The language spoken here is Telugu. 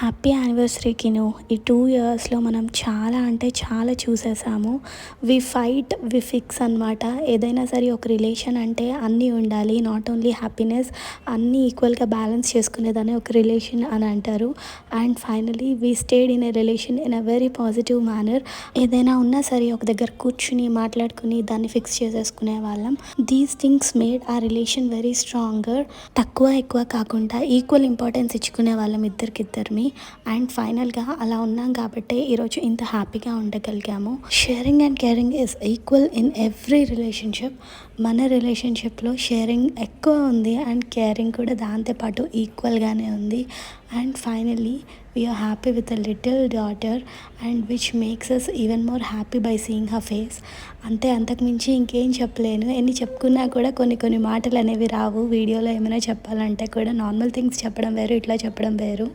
హ్యాపీ యానివర్సరీకి ఈ 2 ఇయర్స్‌లో మనం చాలా అంటే చాలా చూసేసాము. వి ఫైట్, వి ఫిక్స్ అనమాట. ఏదైనా సరే ఒక రిలేషన్ అంటే అన్నీ ఉండాలి. నాట్ ఓన్లీ హ్యాపీనెస్ అన్నీ ఈక్వల్‌గా బ్యాలెన్స్ చేసుకునేదాన్ని ఒక రిలేషన్ అని అంటారు. And finally we stayed in a relation in a very positive manner. ఏదైనా ఉన్నా సరే ఒక దగ్గర కూర్చుని మాట్లాడుకుని దాన్ని ఫిక్స్ చేసేసుకునే వాళ్ళం. దీస్ థింగ్స్ మేడ్ ఆ రిలేషన్ వెరీ స్ట్రాంగర్. తక్కువ ఎక్కువ కాకుండా ఈక్వల్ ఇంపార్టెన్స్ ఇచ్చుకునే వాళ్ళం ఇద్దరికిద్దరిమి. అండ్ ఫైనల్గా అలా ఉన్నాం కాబట్టే ఈరోజు ఇంత హ్యాపీగా ఉండగలిగాము. Sharing and caring is equal in every relationship. మన రిలేషన్షిప్లో షేరింగ్ ఎక్కువ ఉంది అండ్ కేరింగ్ కూడా దాంతోపాటు ఈక్వల్గానే ఉంది. And finally we are happy with a little daughter and which makes us even more happy by seeing her face. అంతే, అంతకుమించి ఇంకేం చెప్పలేను. ఎన్ని చెప్పుకున్నా కూడా కొన్ని మాటలు అనేవి రావు. వీడియోలో ఏమైనా చెప్పాలంటే కూడా నార్మల్ థింగ్స్ చెప్పడం వేరు, ఇట్లా చెప్పడం వేరు.